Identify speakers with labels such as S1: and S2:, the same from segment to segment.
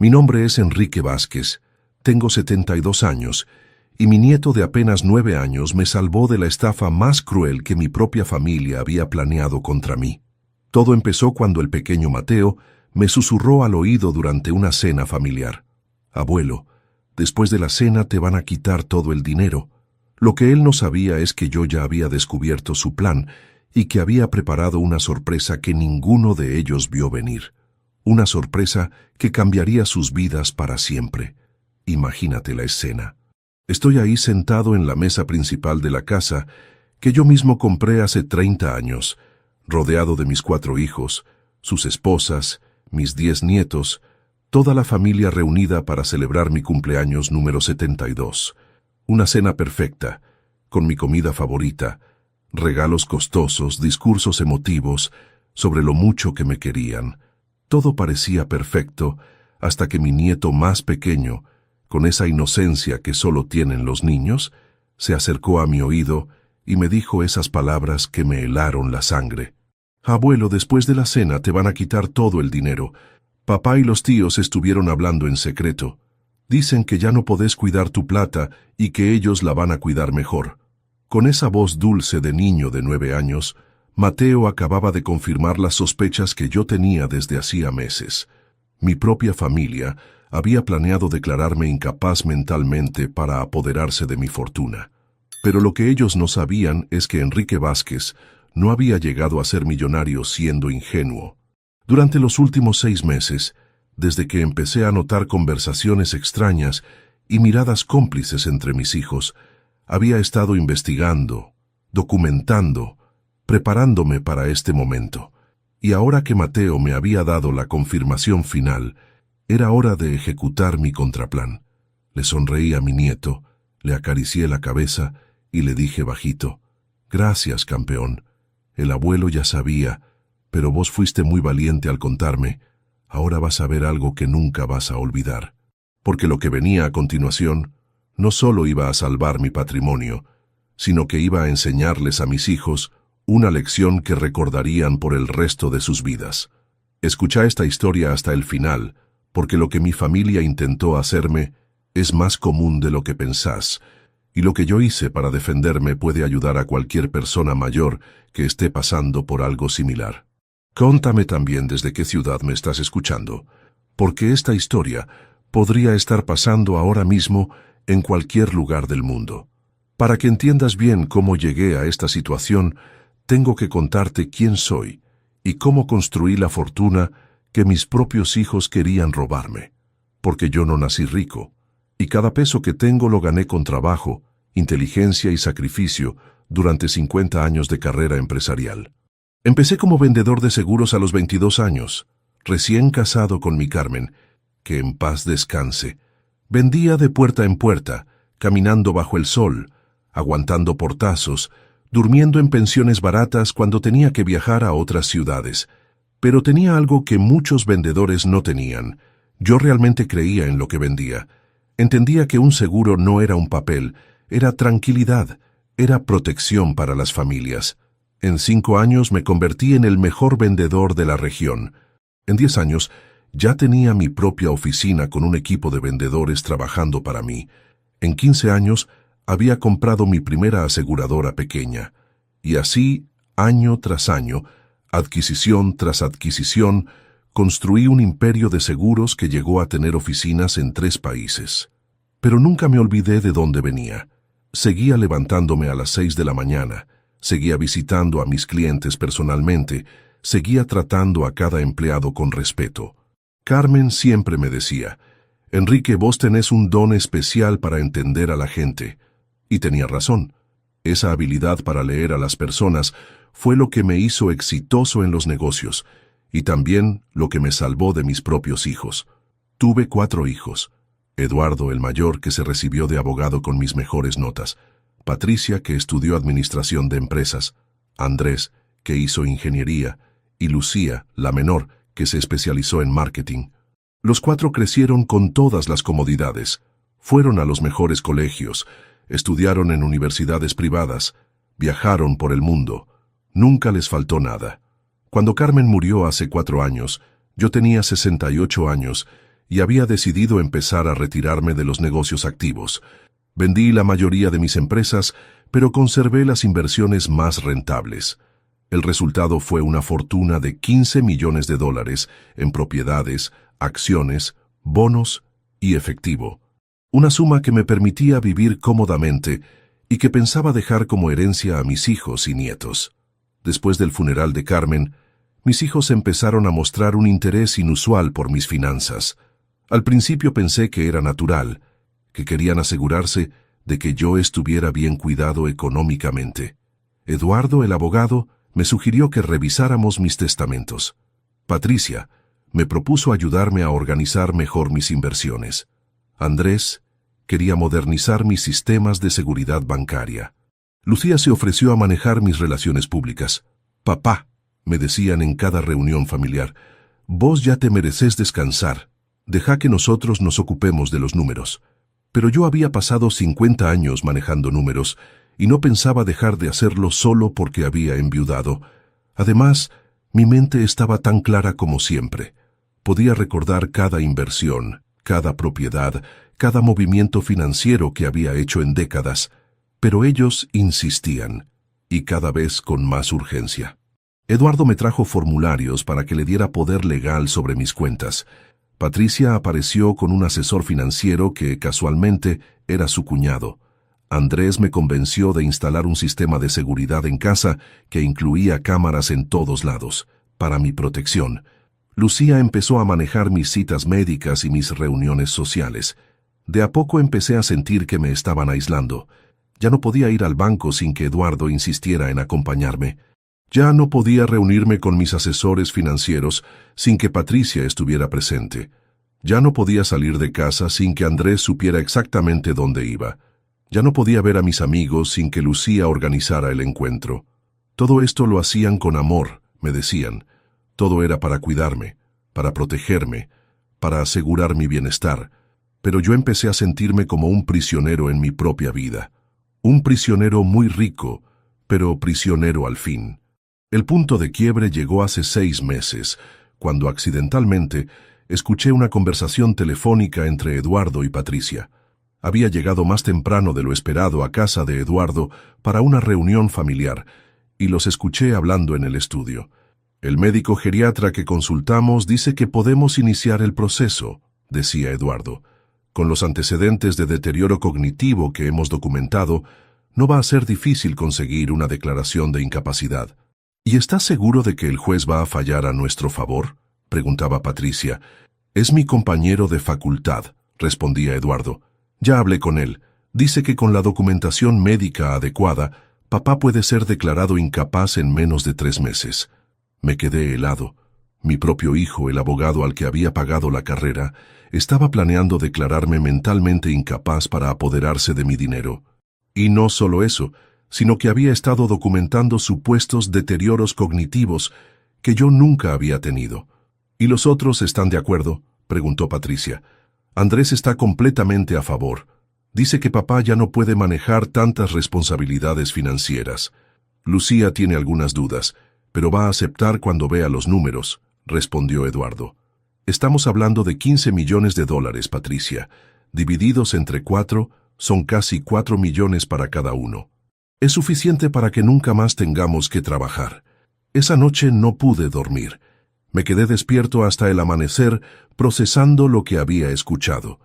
S1: Mi nombre es Enrique Vázquez, tengo 72 años, y mi nieto de apenas 9 años me salvó de la estafa más cruel que mi propia familia había planeado contra mí. Todo empezó cuando el pequeño Mateo me susurró al oído durante una cena familiar. Abuelo, después de la cena te van a quitar todo el dinero. Lo que él no sabía es que yo ya había descubierto su plan y que había preparado una sorpresa que ninguno de ellos vio venir. Una sorpresa que cambiaría sus vidas para siempre. Imagínate la escena. Estoy ahí sentado en la mesa principal de la casa que yo mismo compré hace 30 años, rodeado de mis 4 hijos, sus esposas, mis 10 nietos, toda la familia reunida para celebrar mi cumpleaños número 72. Una cena perfecta, con mi comida favorita, regalos costosos, discursos emotivos sobre lo mucho que me querían. Todo parecía perfecto hasta que mi nieto más pequeño, con esa inocencia que solo tienen los niños, se acercó a mi oído y me dijo esas palabras que me helaron la sangre. Abuelo, después de la cena te van a quitar todo el dinero. Papá y los tíos estuvieron hablando en secreto. Dicen que ya no podés cuidar tu plata y que ellos la van a cuidar mejor. Con esa voz dulce de niño de 9 años, Mateo acababa de confirmar las sospechas que yo tenía desde hacía meses. Mi propia familia había planeado declararme incapaz mentalmente para apoderarse de mi fortuna. Pero lo que ellos no sabían es que Enrique Vázquez no había llegado a ser millonario siendo ingenuo. Durante los últimos 6 meses, desde que empecé a notar conversaciones extrañas y miradas cómplices entre mis hijos, había estado investigando, documentando, preparándome para este momento. Y ahora que Mateo me había dado la confirmación final, era hora de ejecutar mi contraplan. Le sonreí a mi nieto, le acaricié la cabeza y le dije bajito: «Gracias, campeón. El abuelo ya sabía, pero vos fuiste muy valiente al contarme. Ahora vas a ver algo que nunca vas a olvidar». Porque lo que venía a continuación no solo iba a salvar mi patrimonio, sino que iba a enseñarles a mis hijos una lección que recordarían por el resto de sus vidas. Escucha esta historia hasta el final, porque lo que mi familia intentó hacerme es más común de lo que pensás, y lo que yo hice para defenderme puede ayudar a cualquier persona mayor que esté pasando por algo similar. Contame también desde qué ciudad me estás escuchando, porque esta historia podría estar pasando ahora mismo en cualquier lugar del mundo. Para que entiendas bien cómo llegué a esta situación, tengo que contarte quién soy y cómo construí la fortuna que mis propios hijos querían robarme. Porque yo no nací rico, y cada peso que tengo lo gané con trabajo, inteligencia y sacrificio durante 50 años de carrera empresarial. Empecé como vendedor de seguros a los 22 años, recién casado con mi Carmen, que en paz descanse. Vendía de puerta en puerta, caminando bajo el sol, aguantando portazos, durmiendo en pensiones baratas cuando tenía que viajar a otras ciudades. Pero tenía algo que muchos vendedores no tenían. Yo realmente creía en lo que vendía. Entendía que un seguro no era un papel, era tranquilidad, era protección para las familias. En 5 años me convertí en el mejor vendedor de la región. En 10 años ya tenía mi propia oficina con un equipo de vendedores trabajando para mí. En 15 años había comprado mi primera aseguradora pequeña. Y así, año tras año, adquisición tras adquisición, construí un imperio de seguros que llegó a tener oficinas en 3 países. Pero nunca me olvidé de dónde venía. Seguía levantándome a las 6 de la mañana, seguía visitando a mis clientes personalmente, seguía tratando a cada empleado con respeto. Carmen siempre me decía: «Enrique, vos tenés un don especial para entender a la gente». Y tenía razón. Esa habilidad para leer a las personas fue lo que me hizo exitoso en los negocios, y también lo que me salvó de mis propios hijos. Tuve 4 hijos. Eduardo, el mayor, que se recibió de abogado con mis mejores notas. Patricia, que estudió administración de empresas. Andrés, que hizo ingeniería. Y Lucía, la menor, que se especializó en marketing. Los 4 crecieron con todas las comodidades. Fueron a los mejores colegios, estudiaron en universidades privadas, viajaron por el mundo. Nunca les faltó nada. Cuando Carmen murió hace 4 años, yo tenía 68 años y había decidido empezar a retirarme de los negocios activos. Vendí la mayoría de mis empresas, pero conservé las inversiones más rentables. El resultado fue una fortuna de $15 millones en propiedades, acciones, bonos y efectivo. Una suma que me permitía vivir cómodamente y que pensaba dejar como herencia a mis hijos y nietos. Después del funeral de Carmen, mis hijos empezaron a mostrar un interés inusual por mis finanzas. Al principio pensé que era natural, que querían asegurarse de que yo estuviera bien cuidado económicamente. Eduardo, el abogado, me sugirió que revisáramos mis testamentos. Patricia me propuso ayudarme a organizar mejor mis inversiones. Andrés quería modernizar mis sistemas de seguridad bancaria. Lucía se ofreció a manejar mis relaciones públicas. «Papá», me decían en cada reunión familiar, «vos ya te mereces descansar. Deja que nosotros nos ocupemos de los números». Pero yo había pasado 50 años manejando números y no pensaba dejar de hacerlo solo porque había enviudado. Además, mi mente estaba tan clara como siempre. Podía recordar cada inversión, cada propiedad, cada movimiento financiero que había hecho en décadas, pero ellos insistían, y cada vez con más urgencia. Eduardo me trajo formularios para que le diera poder legal sobre mis cuentas. Patricia apareció con un asesor financiero que, casualmente, era su cuñado. Andrés me convenció de instalar un sistema de seguridad en casa que incluía cámaras en todos lados, para mi protección. Lucía empezó a manejar mis citas médicas y mis reuniones sociales. De a poco empecé a sentir que me estaban aislando. Ya no podía ir al banco sin que Eduardo insistiera en acompañarme. Ya no podía reunirme con mis asesores financieros sin que Patricia estuviera presente. Ya no podía salir de casa sin que Andrés supiera exactamente dónde iba. Ya no podía ver a mis amigos sin que Lucía organizara el encuentro. Todo esto lo hacían con amor, me decían. Todo era para cuidarme, para protegerme, para asegurar mi bienestar. Pero yo empecé a sentirme como un prisionero en mi propia vida. Un prisionero muy rico, pero prisionero al fin. El punto de quiebre llegó hace 6 meses, cuando accidentalmente escuché una conversación telefónica entre Eduardo y Patricia. Había llegado más temprano de lo esperado a casa de Eduardo para una reunión familiar, y los escuché hablando en el estudio. «El médico geriatra que consultamos dice que podemos iniciar el proceso», decía Eduardo. «Con los antecedentes de deterioro cognitivo que hemos documentado, no va a ser difícil conseguir una declaración de incapacidad». «¿Y estás seguro de que el juez va a fallar a nuestro favor?», preguntaba Patricia. «Es mi compañero de facultad», respondía Eduardo. «Ya hablé con él. Dice que con la documentación médica adecuada, papá puede ser declarado incapaz en menos de 3 meses». Me quedé helado. Mi propio hijo, el abogado al que había pagado la carrera, estaba planeando declararme mentalmente incapaz para apoderarse de mi dinero. Y no solo eso, sino que había estado documentando supuestos deterioros cognitivos que yo nunca había tenido. «¿Y los otros están de acuerdo?», preguntó Patricia. «Andrés está completamente a favor. Dice que papá ya no puede manejar tantas responsabilidades financieras. Lucía tiene algunas dudas, pero va a aceptar cuando vea los números», respondió Eduardo. «Estamos hablando de $15 millones, Patricia. Divididos entre 4, son casi 4 millones para cada uno. Es suficiente para que nunca más tengamos que trabajar». Esa noche no pude dormir. Me quedé despierto hasta el amanecer, procesando lo que había escuchado.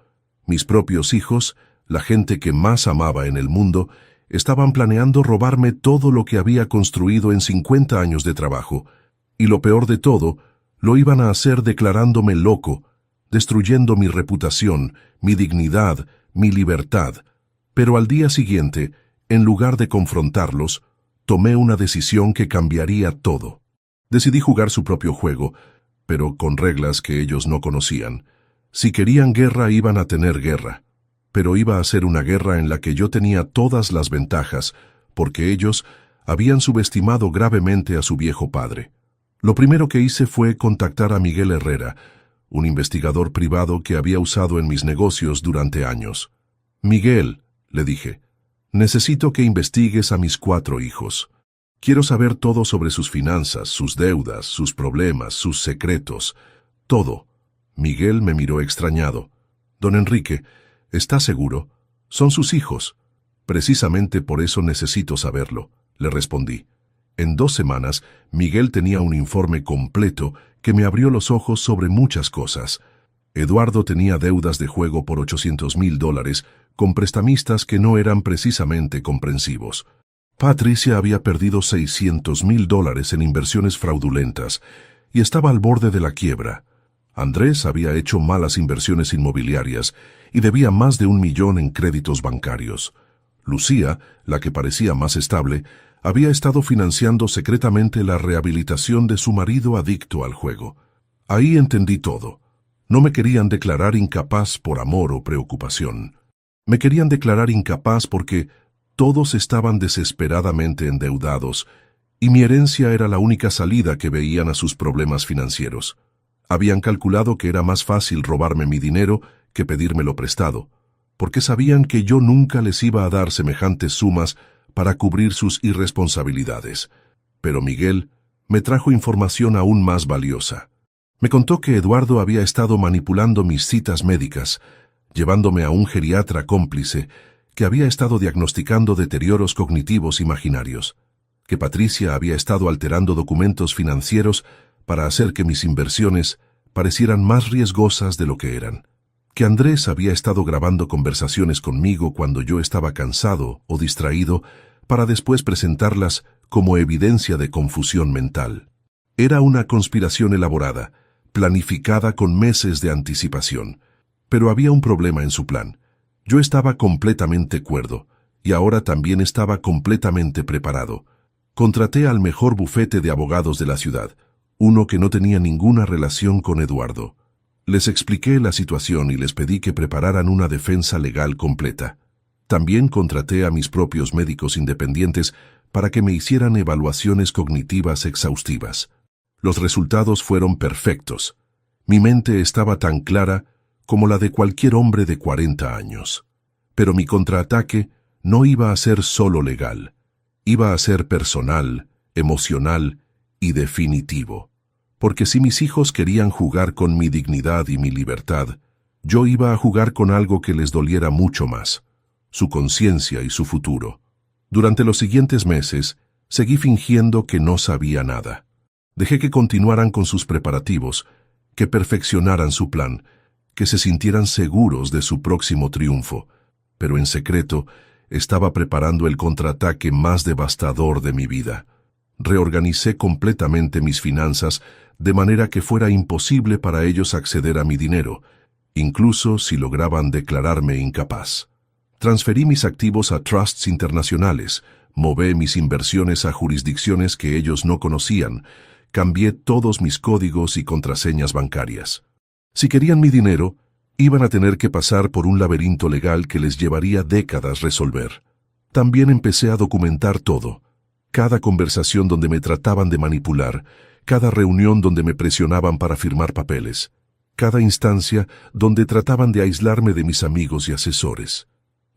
S1: Mis propios hijos, la gente que más amaba en el mundo, estaban planeando robarme todo lo que había construido en 50 años de trabajo. Y lo peor de todo, lo iban a hacer declarándome loco, destruyendo mi reputación, mi dignidad, mi libertad. Pero al día siguiente, en lugar de confrontarlos, tomé una decisión que cambiaría todo. Decidí jugar su propio juego, pero con reglas que ellos no conocían. Si querían guerra, iban a tener guerra. Pero iba a ser una guerra en la que yo tenía todas las ventajas, porque ellos habían subestimado gravemente a su viejo padre. Lo primero que hice fue contactar a Miguel Herrera, un investigador privado que había usado en mis negocios durante años. «Miguel», le dije, «necesito que investigues a mis 4 hijos. Quiero saber todo sobre sus finanzas, sus deudas, sus problemas, sus secretos, todo». Miguel me miró extrañado. «Don Enrique, ¿está seguro? Son sus hijos». «Precisamente por eso necesito saberlo», le respondí. En 2 semanas, Miguel tenía un informe completo que me abrió los ojos sobre muchas cosas. Eduardo tenía deudas de juego por $800,000 con prestamistas que no eran precisamente comprensivos. Patricia había perdido $600,000 en inversiones fraudulentas y estaba al borde de la quiebra. Andrés había hecho malas inversiones inmobiliarias y debía más de 1 millón en créditos bancarios. Lucía, la que parecía más estable, había estado financiando secretamente la rehabilitación de su marido adicto al juego. Ahí entendí todo. No me querían declarar incapaz por amor o preocupación. Me querían declarar incapaz porque todos estaban desesperadamente endeudados y mi herencia era la única salida que veían a sus problemas financieros. Habían calculado que era más fácil robarme mi dinero que pedírmelo prestado, porque sabían que yo nunca les iba a dar semejantes sumas para cubrir sus irresponsabilidades. Pero Miguel me trajo información aún más valiosa. Me contó que Eduardo había estado manipulando mis citas médicas, llevándome a un geriatra cómplice que había estado diagnosticando deterioros cognitivos imaginarios, que Patricia había estado alterando documentos financieros para hacer que mis inversiones parecieran más riesgosas de lo que eran, que Andrés había estado grabando conversaciones conmigo cuando yo estaba cansado o distraído para después presentarlas como evidencia de confusión mental. Era una conspiración elaborada, planificada con meses de anticipación. Pero había un problema en su plan. Yo estaba completamente cuerdo, y ahora también estaba completamente preparado. Contraté al mejor bufete de abogados de la ciudad, uno que no tenía ninguna relación con Eduardo. Les expliqué la situación y les pedí que prepararan una defensa legal completa. También contraté a mis propios médicos independientes para que me hicieran evaluaciones cognitivas exhaustivas. Los resultados fueron perfectos. Mi mente estaba tan clara como la de cualquier hombre de 40 años. Pero mi contraataque no iba a ser solo legal. Iba a ser personal, emocional y definitivo. Porque si mis hijos querían jugar con mi dignidad y mi libertad, yo iba a jugar con algo que les doliera mucho más: su conciencia y su futuro. Durante los siguientes meses, seguí fingiendo que no sabía nada. Dejé que continuaran con sus preparativos, que perfeccionaran su plan, que se sintieran seguros de su próximo triunfo, pero en secreto estaba preparando el contraataque más devastador de mi vida. Reorganicé completamente mis finanzas de manera que fuera imposible para ellos acceder a mi dinero, incluso si lograban declararme incapaz. Transferí mis activos a trusts internacionales, moví mis inversiones a jurisdicciones que ellos no conocían, cambié todos mis códigos y contraseñas bancarias. Si querían mi dinero, iban a tener que pasar por un laberinto legal que les llevaría décadas resolver. También empecé a documentar todo. Cada conversación donde me trataban de manipular, cada reunión donde me presionaban para firmar papeles, cada instancia donde trataban de aislarme de mis amigos y asesores.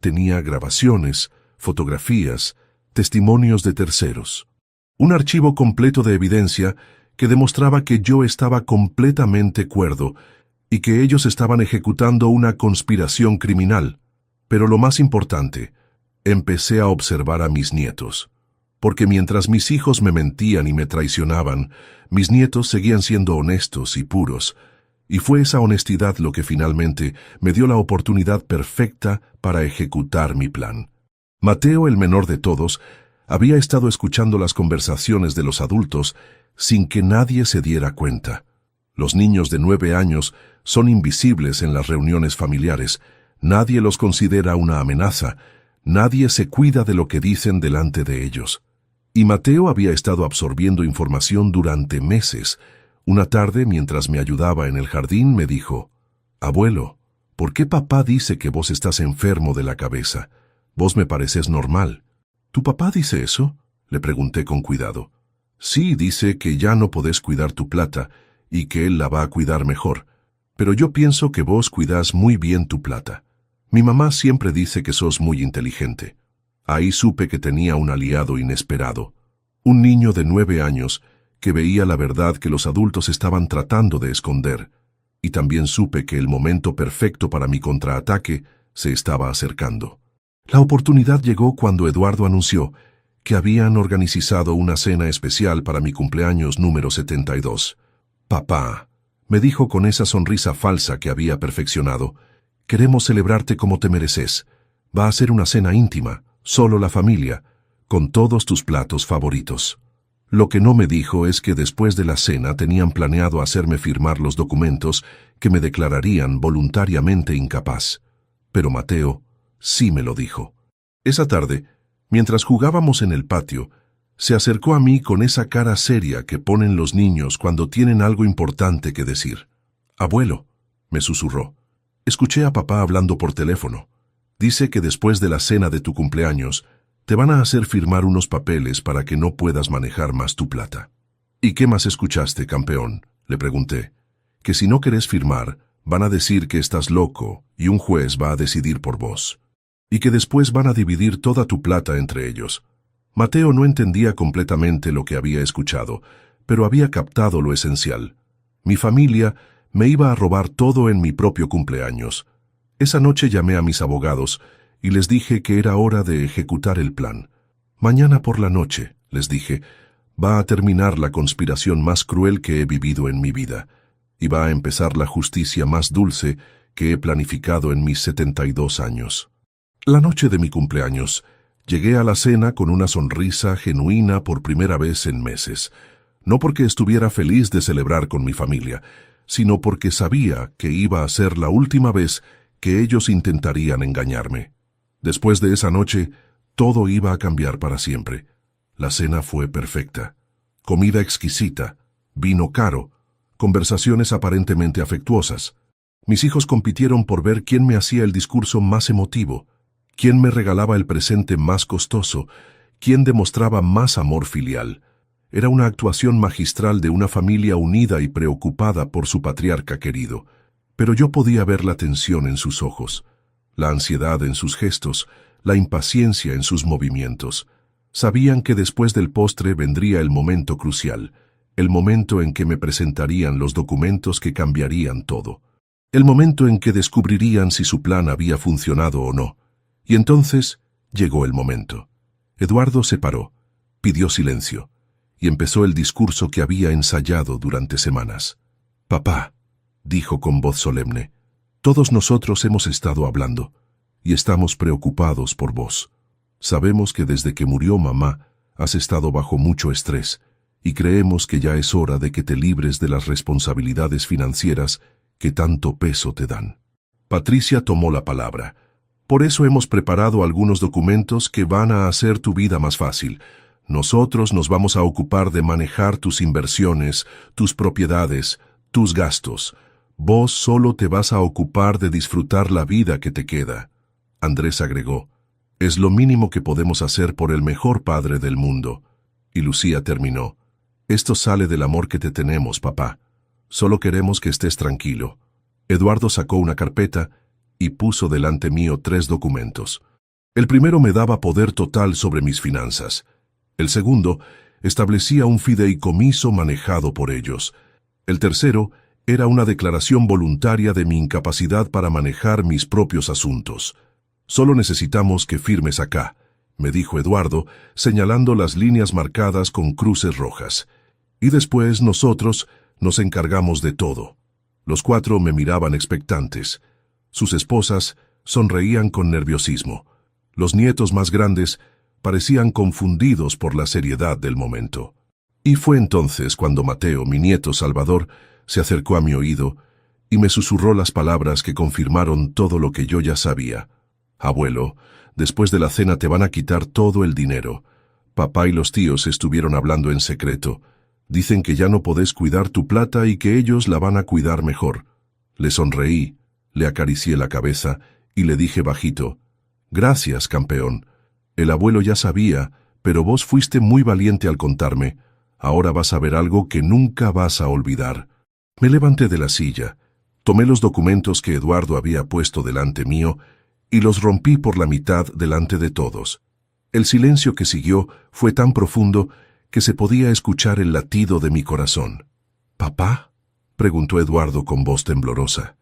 S1: Tenía grabaciones, fotografías, testimonios de terceros. Un archivo completo de evidencia que demostraba que yo estaba completamente cuerdo y que ellos estaban ejecutando una conspiración criminal. Pero lo más importante, empecé a observar a mis nietos. Porque mientras mis hijos me mentían y me traicionaban, mis nietos seguían siendo honestos y puros, y fue esa honestidad lo que finalmente me dio la oportunidad perfecta para ejecutar mi plan. Mateo, el menor de todos, había estado escuchando las conversaciones de los adultos sin que nadie se diera cuenta. Los niños de 9 años son invisibles en las reuniones familiares, nadie los considera una amenaza, nadie se cuida de lo que dicen delante de ellos. Y Mateo había estado absorbiendo información durante meses. Una tarde, mientras me ayudaba en el jardín, me dijo: «Abuelo, ¿por qué papá dice que vos estás enfermo de la cabeza? Vos me pareces normal». «¿Tu papá dice eso?», le pregunté con cuidado. «Sí, dice que ya no podés cuidar tu plata y que él la va a cuidar mejor. Pero yo pienso que vos cuidás muy bien tu plata. Mi mamá siempre dice que sos muy inteligente». Ahí supe que tenía un aliado inesperado. Un niño de 9 años que veía la verdad que los adultos estaban tratando de esconder. y también supe que el momento perfecto para mi contraataque se estaba acercando. La oportunidad llegó cuando Eduardo anunció que habían organizado una cena especial para mi cumpleaños número 72. Papá, me dijo con esa sonrisa falsa que había perfeccionado, queremos celebrarte como te mereces. Va a ser una cena íntima, solo la familia, con todos tus platos favoritos. Lo que no me dijo es que después de la cena tenían planeado hacerme firmar los documentos que me declararían voluntariamente incapaz. Pero Mateo sí me lo dijo. Esa tarde, mientras jugábamos en el patio, se acercó a mí con esa cara seria que ponen los niños cuando tienen algo importante que decir. «Abuelo», me susurró, «escuché a papá hablando por teléfono. Dice que después de la cena de tu cumpleaños, te van a hacer firmar unos papeles para que no puedas manejar más tu plata». «¿Y qué más escuchaste, campeón?», le pregunté. «Que si no querés firmar, van a decir que estás loco y un juez va a decidir por vos. Y que después van a dividir toda tu plata entre ellos». Mateo no entendía completamente lo que había escuchado, pero había captado lo esencial. Mi familia me iba a robar todo en mi propio cumpleaños. Esa noche llamé a mis abogados y les dije que era hora de ejecutar el plan. «Mañana por la noche», les dije, «va a terminar la conspiración más cruel que he vivido en mi vida, y va a empezar la justicia más dulce que he planificado en mis 72 años». La noche de mi cumpleaños, llegué a la cena con una sonrisa genuina por primera vez en meses, no porque estuviera feliz de celebrar con mi familia, sino porque sabía que iba a ser la última vez que ellos intentarían engañarme. Después de esa noche, todo iba a cambiar para siempre. La cena fue perfecta. Comida exquisita, vino caro, conversaciones aparentemente afectuosas. Mis hijos compitieron por ver quién me hacía el discurso más emotivo, quién me regalaba el presente más costoso, quién demostraba más amor filial. Era una actuación magistral de una familia unida y preocupada por su patriarca querido. Pero yo podía ver la tensión en sus ojos, la ansiedad en sus gestos, la impaciencia en sus movimientos. Sabían que después del postre vendría el momento crucial, el momento en que me presentarían los documentos que cambiarían todo, el momento en que descubrirían si su plan había funcionado o no. Y entonces llegó el momento. Eduardo se paró, pidió silencio, y empezó el discurso que había ensayado durante semanas. «Papá», dijo con voz solemne, «todos nosotros hemos estado hablando, y estamos preocupados por vos. Sabemos que desde que murió mamá has estado bajo mucho estrés, y creemos que ya es hora de que te libres de las responsabilidades financieras que tanto peso te dan». Patricia tomó la palabra. «Por eso hemos preparado algunos documentos que van a hacer tu vida más fácil. Nosotros nos vamos a ocupar de manejar tus inversiones, tus propiedades, tus gastos. Vos solo te vas a ocupar de disfrutar la vida que te queda». Andrés agregó, «Es lo mínimo que podemos hacer por el mejor padre del mundo». Y Lucía terminó, «Esto sale del amor que te tenemos, papá. Solo queremos que estés tranquilo». Eduardo sacó una carpeta y puso delante mío 3 documentos. El primero me daba poder total sobre mis finanzas. El segundo establecía un fideicomiso manejado por ellos. El tercero era una declaración voluntaria de mi incapacidad para manejar mis propios asuntos. «Solo necesitamos que firmes acá», me dijo Eduardo, señalando las líneas marcadas con cruces rojas. «Y después nosotros nos encargamos de todo». Los 4 me miraban expectantes. Sus esposas sonreían con nerviosismo. Los nietos más grandes parecían confundidos por la seriedad del momento. Y fue entonces cuando Mateo, mi nieto Salvador, se acercó a mi oído y me susurró las palabras que confirmaron todo lo que yo ya sabía. «Abuelo, después de la cena te van a quitar todo el dinero. Papá y los tíos estuvieron hablando en secreto. Dicen que ya no podés cuidar tu plata y que ellos la van a cuidar mejor». Le sonreí, le acaricié la cabeza y le dije bajito, «Gracias, campeón. El abuelo ya sabía, pero vos fuiste muy valiente al contarme. Ahora vas a ver algo que nunca vas a olvidar». Me levanté de la silla, tomé los documentos que Eduardo había puesto delante mío y los rompí por la mitad delante de todos. El silencio que siguió fue tan profundo que se podía escuchar el latido de mi corazón. «¿Papá?», preguntó Eduardo con voz temblorosa.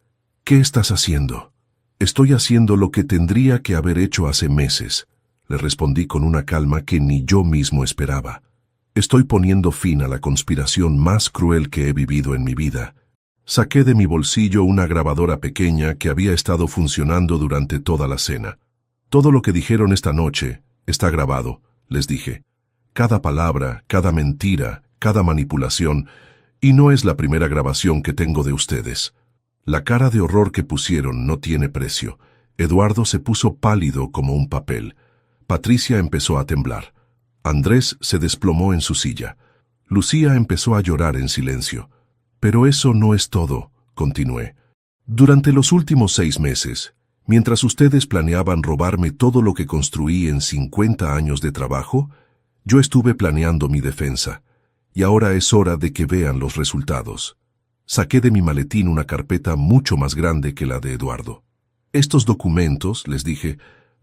S1: ¿Qué estás haciendo? Estoy haciendo lo que tendría que haber hecho hace meses, le respondí con una calma que ni yo mismo esperaba. Estoy poniendo fin a la conspiración más cruel que he vivido en mi vida. Saqué de mi bolsillo una grabadora pequeña que había estado funcionando durante toda la cena. Todo lo que dijeron esta noche está grabado, les dije. Cada palabra, cada mentira, cada manipulación, y no es la primera grabación que tengo de ustedes. La cara de horror que pusieron no tiene precio. Eduardo se puso pálido como un papel. Patricia empezó a temblar. Andrés se desplomó en su silla. Lucía empezó a llorar en silencio. Pero eso no es todo, continué. Durante los últimos 6 meses, mientras ustedes planeaban robarme todo lo que construí en 50 años de trabajo, yo estuve planeando mi defensa. Y ahora es hora de que vean los resultados. Saqué de mi maletín una carpeta mucho más grande que la de Eduardo. Estos documentos, les dije,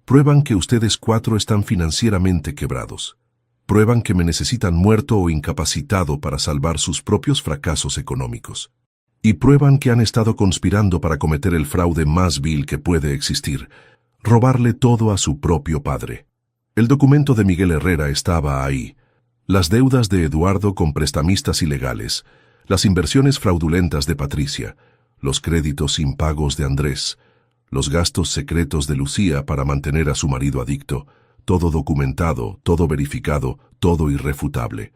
S1: prueban que ustedes 4 están financieramente quebrados. Prueban que me necesitan muerto o incapacitado para salvar sus propios fracasos económicos. Y prueban que han estado conspirando para cometer el fraude más vil que puede existir, robarle todo a su propio padre. El documento de Miguel Herrera estaba ahí. Las deudas de Eduardo con prestamistas ilegales, las inversiones fraudulentas de Patricia, los créditos impagos de Andrés, los gastos secretos de Lucía para mantener a su marido adicto, todo documentado, todo verificado, todo irrefutable.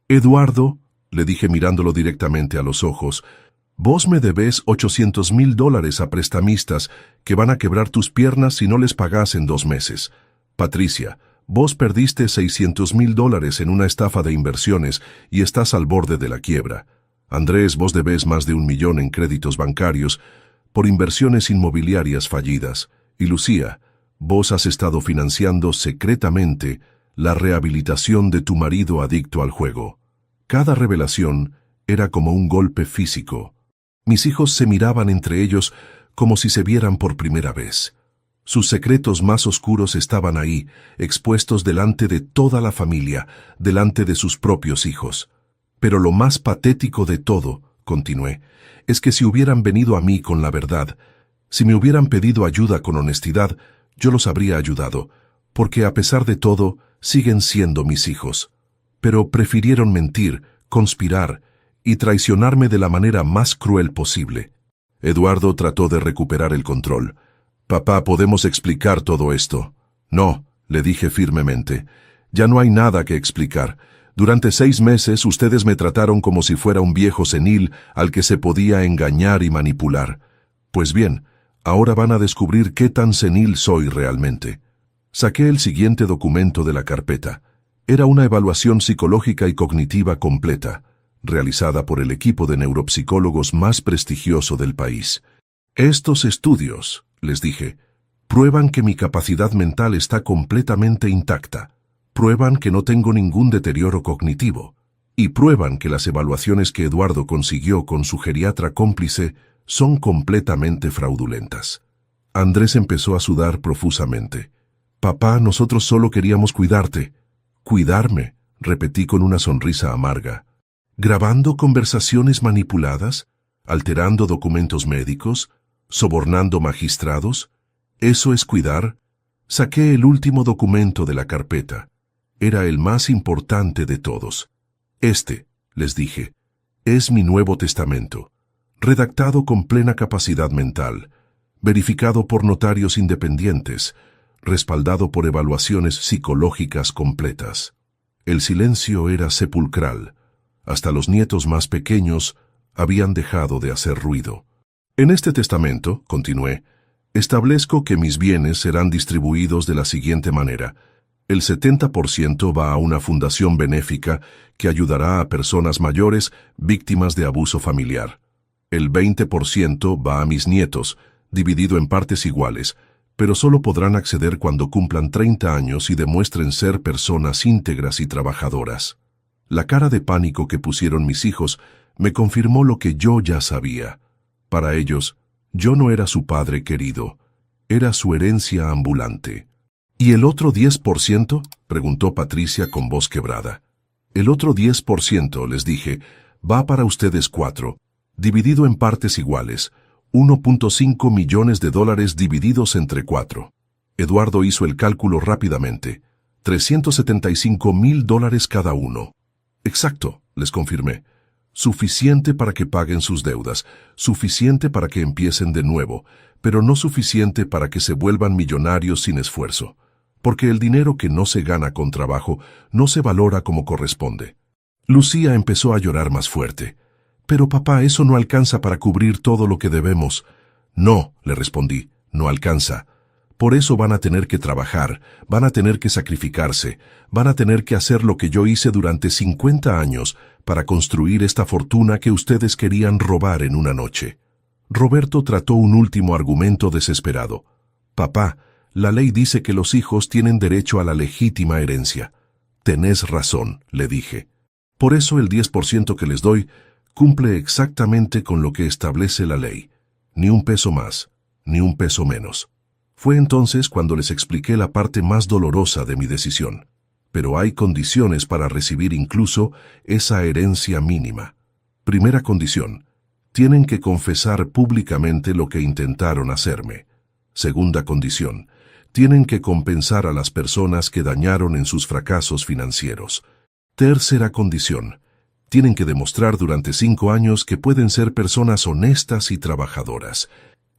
S1: Eduardo, le dije mirándolo directamente a los ojos, vos me debés $800,000 a prestamistas que van a quebrar tus piernas si no les pagás en 2 meses. Patricia, vos perdiste $600,000 en una estafa de inversiones y estás al borde de la quiebra. Andrés, vos debés más de 1 millón en créditos bancarios por inversiones inmobiliarias fallidas. Y Lucía, vos has estado financiando secretamente la rehabilitación de tu marido adicto al juego. Cada revelación era como un golpe físico. Mis hijos se miraban entre ellos como si se vieran por primera vez. Sus secretos más oscuros estaban ahí, expuestos delante de toda la familia, delante de sus propios hijos. Pero lo más patético de todo, continué, es que si hubieran venido a mí con la verdad, si me hubieran pedido ayuda con honestidad, yo los habría ayudado, porque a pesar de todo, siguen siendo mis hijos. Pero prefirieron mentir, conspirar y traicionarme de la manera más cruel posible. Eduardo trató de recuperar el control. Papá, ¿podemos explicar todo esto? No, le dije firmemente. Ya no hay nada que explicar. Durante 6 meses ustedes me trataron como si fuera un viejo senil al que se podía engañar y manipular. Pues bien, ahora van a descubrir qué tan senil soy realmente. Saqué el siguiente documento de la carpeta. Era una evaluación psicológica y cognitiva completa, realizada por el equipo de neuropsicólogos más prestigioso del país. Estos estudios, les dije, prueban que mi capacidad mental está completamente intacta. Prueban que no tengo ningún deterioro cognitivo. Y prueban que las evaluaciones que Eduardo consiguió con su geriatra cómplice son completamente fraudulentas. Andrés empezó a sudar profusamente. Papá, nosotros solo queríamos cuidarte. Cuidarme, repetí con una sonrisa amarga. ¿Grabando conversaciones manipuladas? ¿Alterando documentos médicos? ¿Sobornando magistrados? ¿Eso es cuidar? Saqué el último documento de la carpeta. Era el más importante de todos. Este, les dije, es mi Nuevo Testamento, redactado con plena capacidad mental, verificado por notarios independientes, respaldado por evaluaciones psicológicas completas. El silencio era sepulcral. Hasta los nietos más pequeños habían dejado de hacer ruido. En este testamento, continué, establezco que mis bienes serán distribuidos de la siguiente manera. El 70% va a una fundación benéfica que ayudará a personas mayores víctimas de abuso familiar. El 20% va a mis nietos, dividido en partes iguales, pero solo podrán acceder cuando cumplan 30 años y demuestren ser personas íntegras y trabajadoras. La cara de pánico que pusieron mis hijos me confirmó lo que yo ya sabía. Para ellos, yo no era su padre querido, era su herencia ambulante. ¿Y el otro 10%? Preguntó Patricia con voz quebrada. El otro 10%, les dije, va para ustedes 4. Dividido en partes iguales, 1.5 millones de dólares divididos entre 4. Eduardo hizo el cálculo rápidamente. 375.000 dólares cada uno. Exacto, les confirmé. Suficiente para que paguen sus deudas, suficiente para que empiecen de nuevo, pero no suficiente para que se vuelvan millonarios sin esfuerzo. Porque el dinero que no se gana con trabajo no se valora como corresponde. Lucía empezó a llorar más fuerte. Pero papá, eso no alcanza para cubrir todo lo que debemos. No, le respondí, no alcanza. Por eso van a tener que trabajar, van a tener que sacrificarse, van a tener que hacer lo que yo hice durante 50 años para construir esta fortuna que ustedes querían robar en una noche. Roberto trató un último argumento desesperado. Papá, la ley dice que los hijos tienen derecho a la legítima herencia. Tenés razón, le dije. Por eso el 10% que les doy cumple exactamente con lo que establece la ley. Ni un peso más, ni un peso menos. Fue entonces cuando les expliqué la parte más dolorosa de mi decisión. Pero hay condiciones para recibir incluso esa herencia mínima. Primera condición: tienen que confesar públicamente lo que intentaron hacerme. Segunda condición: tienen que compensar a las personas que dañaron en sus fracasos financieros. Tercera condición: tienen que demostrar durante 5 años que pueden ser personas honestas y trabajadoras.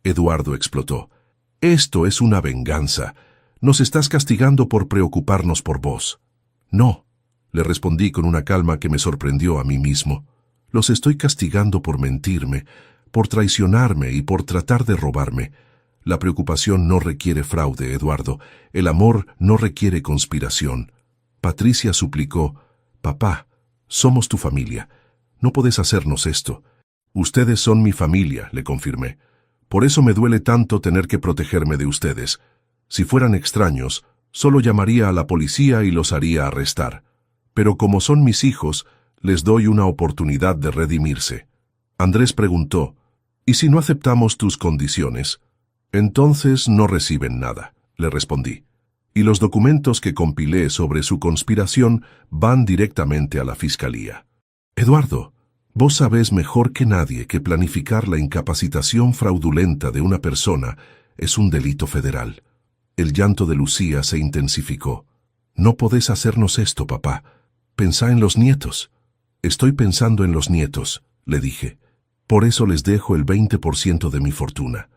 S1: Eduardo explotó. Esto es una venganza. Nos estás castigando por preocuparnos por vos. No, le respondí con una calma que me sorprendió a mí mismo. Los estoy castigando por mentirme, por traicionarme y por tratar de robarme. La preocupación no requiere fraude, Eduardo. El amor no requiere conspiración. Patricia suplicó: papá, somos tu familia. No podés hacernos esto. Ustedes son mi familia, le confirmé. Por eso me duele tanto tener que protegerme de ustedes. Si fueran extraños, solo llamaría a la policía y los haría arrestar. Pero como son mis hijos, les doy una oportunidad de redimirse. Andrés preguntó: ¿y si no aceptamos tus condiciones? Entonces no reciben nada, le respondí. Y los documentos que compilé sobre su conspiración van directamente a la fiscalía. Eduardo, vos sabés mejor que nadie que planificar la incapacitación fraudulenta de una persona es un delito federal. El llanto de Lucía se intensificó. No podés hacernos esto, papá. Pensá en los nietos. Estoy pensando en los nietos, le dije. Por eso les dejo el 20% de mi fortuna.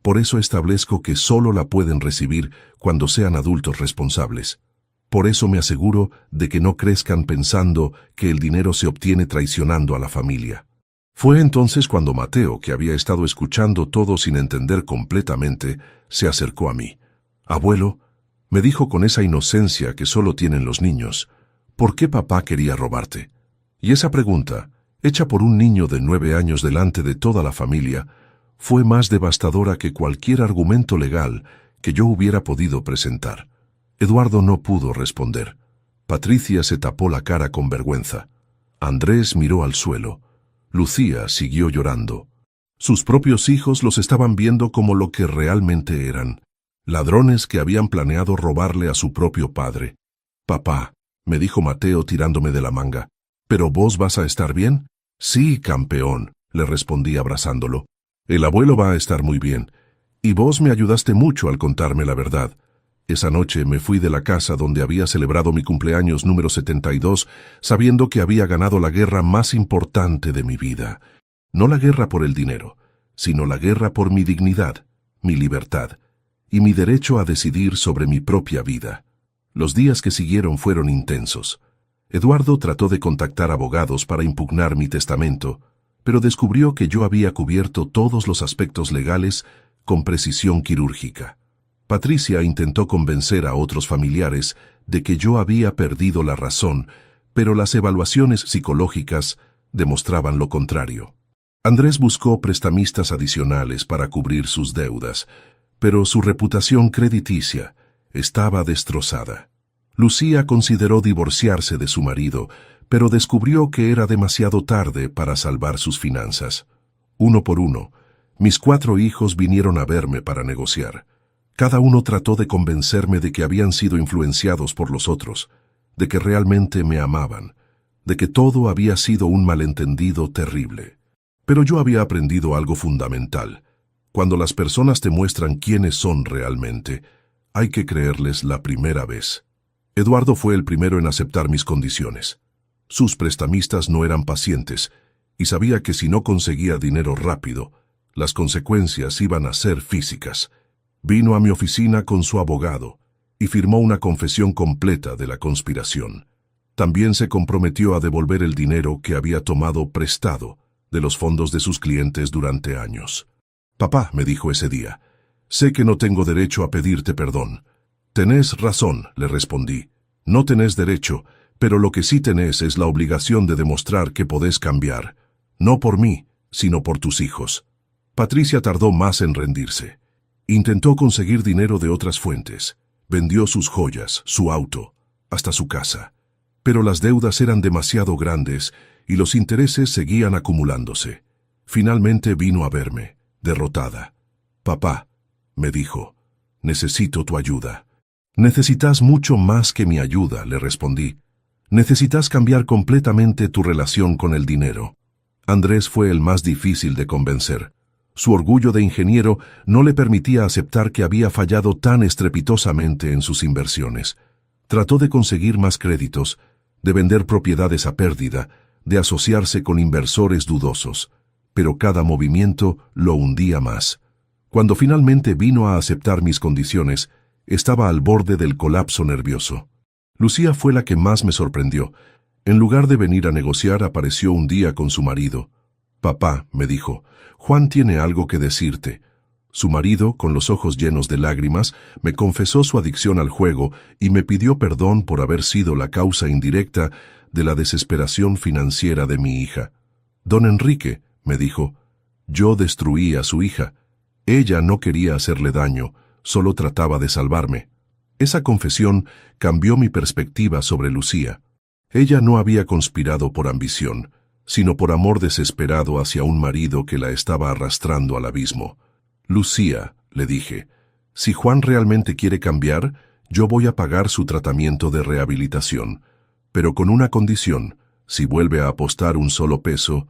S1: Por eso establezco que solo la pueden recibir cuando sean adultos responsables. Por eso me aseguro de que no crezcan pensando que el dinero se obtiene traicionando a la familia. Fue entonces cuando Mateo, que había estado escuchando todo sin entender completamente, se acercó a mí. Abuelo, me dijo con esa inocencia que solo tienen los niños, ¿por qué papá quería robarte? Y esa pregunta, hecha por un niño de 9 años delante de toda la familia, fue más devastadora que cualquier argumento legal que yo hubiera podido presentar. Eduardo no pudo responder. Patricia se tapó la cara con vergüenza. Andrés miró al suelo. Lucía siguió llorando. Sus propios hijos los estaban viendo como lo que realmente eran: ladrones que habían planeado robarle a su propio padre. Papá, me dijo Mateo tirándome de la manga, ¿pero vos vas a estar bien? Sí, campeón, le respondí abrazándolo. El abuelo va a estar muy bien. Y vos me ayudaste mucho al contarme la verdad. Esa noche me fui de la casa donde había celebrado mi cumpleaños número 72, sabiendo que había ganado la guerra más importante de mi vida. No la guerra por el dinero, sino la guerra por mi dignidad, mi libertad y mi derecho a decidir sobre mi propia vida. Los días que siguieron fueron intensos. Eduardo trató de contactar abogados para impugnar mi testamento, pero descubrió que yo había cubierto todos los aspectos legales con precisión quirúrgica. Patricia intentó convencer a otros familiares de que yo había perdido la razón, pero las evaluaciones psicológicas demostraban lo contrario. Andrés buscó prestamistas adicionales para cubrir sus deudas, pero su reputación crediticia estaba destrozada. Lucía consideró divorciarse de su marido, pero descubrió que era demasiado tarde para salvar sus finanzas. Uno por uno, mis 4 hijos vinieron a verme para negociar. Cada uno trató de convencerme de que habían sido influenciados por los otros, de que realmente me amaban, de que todo había sido un malentendido terrible. Pero yo había aprendido algo fundamental. Cuando las personas te muestran quiénes son realmente, hay que creerles la primera vez. Eduardo fue el primero en aceptar mis condiciones. Sus prestamistas no eran pacientes, y sabía que si no conseguía dinero rápido, las consecuencias iban a ser físicas. Vino a mi oficina con su abogado y firmó una confesión completa de la conspiración. También se comprometió a devolver el dinero que había tomado prestado de los fondos de sus clientes durante años. «Papá», me dijo ese día, «sé que no tengo derecho a pedirte perdón». «Tenés razón», le respondí. «No tenés derecho, pero lo que sí tenés es la obligación de demostrar que podés cambiar. No por mí, sino por tus hijos». Patricia tardó más en rendirse. Intentó conseguir dinero de otras fuentes. Vendió sus joyas, su auto, hasta su casa. Pero las deudas eran demasiado grandes y los intereses seguían acumulándose. Finalmente vino a verme, derrotada. «Papá», me dijo, «necesito tu ayuda». «Necesitas mucho más que mi ayuda», le respondí. «Necesitas cambiar completamente tu relación con el dinero». Andrés fue el más difícil de convencer. Su orgullo de ingeniero no le permitía aceptar que había fallado tan estrepitosamente en sus inversiones. Trató de conseguir más créditos, de vender propiedades a pérdida, de asociarse con inversores dudosos, pero cada movimiento lo hundía más. Cuando finalmente vino a aceptar mis condiciones, estaba al borde del colapso nervioso. Lucía fue la que más me sorprendió. En lugar de venir a negociar, apareció un día con su marido. «Papá», me dijo, «Juan tiene algo que decirte». Su marido, con los ojos llenos de lágrimas, me confesó su adicción al juego y me pidió perdón por haber sido la causa indirecta de la desesperación financiera de mi hija. «Don Enrique», me dijo, «yo destruí a su hija. Ella no quería hacerle daño, solo trataba de salvarme». Esa confesión cambió mi perspectiva sobre Lucía. Ella no había conspirado por ambición, sino por amor desesperado hacia un marido que la estaba arrastrando al abismo. «Lucía», le dije, «si Juan realmente quiere cambiar, yo voy a pagar su tratamiento de rehabilitación. Pero con una condición: si vuelve a apostar un solo peso,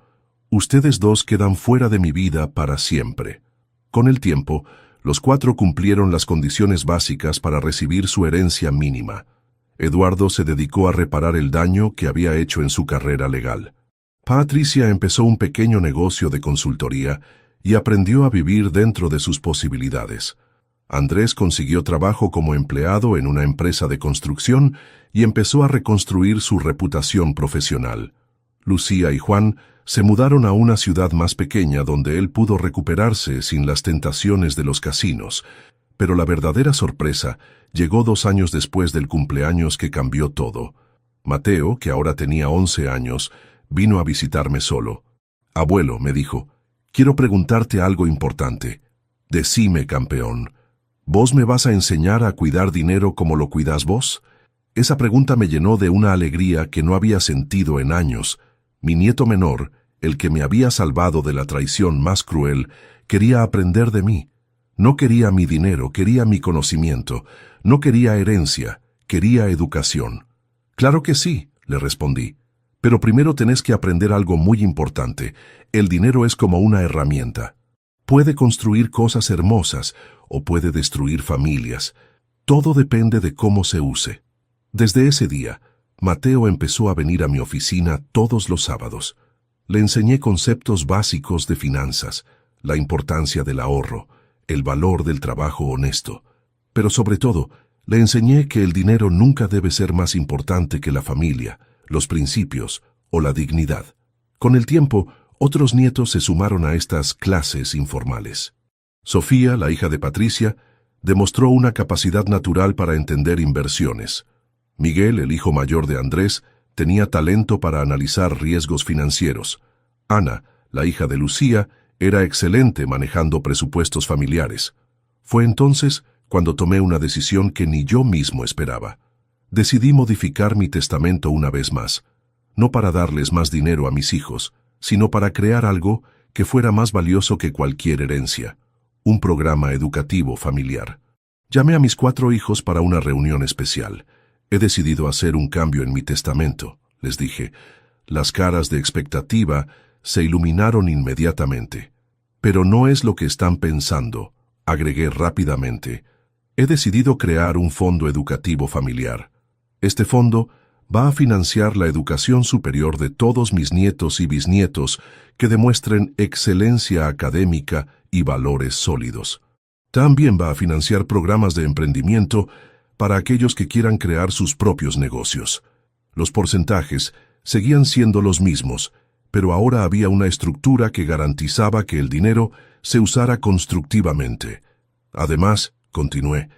S1: ustedes dos quedan fuera de mi vida para siempre». Con el tiempo, los cuatro cumplieron las condiciones básicas para recibir su herencia mínima. Eduardo se dedicó a reparar el daño que había hecho en su carrera legal. Patricia empezó un pequeño negocio de consultoría y aprendió a vivir dentro de sus posibilidades. Andrés consiguió trabajo como empleado en una empresa de construcción y empezó a reconstruir su reputación profesional. Lucía y Juan se mudaron a una ciudad más pequeña donde él pudo recuperarse sin las tentaciones de los casinos. Pero la verdadera sorpresa llegó 2 años después del cumpleaños que cambió todo. Mateo, que ahora tenía 11 años, vino a visitarme solo. «Abuelo», me dijo, «quiero preguntarte algo importante. Decime, campeón, ¿vos me vas a enseñar a cuidar dinero como lo cuidás vos?» Esa pregunta me llenó de una alegría que no había sentido en años. Mi nieto menor, el que me había salvado de la traición más cruel, quería aprender de mí. No quería mi dinero, quería mi conocimiento. No quería herencia, quería educación. «Claro que sí», le respondí. «Pero primero tenés que aprender algo muy importante. El dinero es como una herramienta. Puede construir cosas hermosas o puede destruir familias. Todo depende de cómo se use». Desde ese día, Mateo empezó a venir a mi oficina todos los sábados. Le enseñé conceptos básicos de finanzas, la importancia del ahorro, el valor del trabajo honesto. Pero sobre todo, le enseñé que el dinero nunca debe ser más importante que la familia, los principios o la dignidad. Con el tiempo, otros nietos se sumaron a estas clases informales. Sofía, la hija de Patricia, demostró una capacidad natural para entender inversiones. Miguel, el hijo mayor de Andrés, tenía talento para analizar riesgos financieros. Ana, la hija de Lucía, era excelente manejando presupuestos familiares. Fue entonces cuando tomé una decisión que ni yo mismo esperaba. Decidí modificar mi testamento una vez más, no para darles más dinero a mis hijos, sino para crear algo que fuera más valioso que cualquier herencia, un programa educativo familiar. Llamé a mis 4 hijos para una reunión especial. «He decidido hacer un cambio en mi testamento», les dije. Las caras de expectativa se iluminaron inmediatamente. Pero no es lo que están pensando, agregué rápidamente. He decidido crear un fondo educativo familiar. Este fondo va a financiar la educación superior de todos mis nietos y bisnietos que demuestren excelencia académica y valores sólidos. También va a financiar programas de emprendimiento para aquellos que quieran crear sus propios negocios. Los porcentajes seguían siendo los mismos, pero ahora había una estructura que garantizaba que el dinero se usara constructivamente. Además, continué,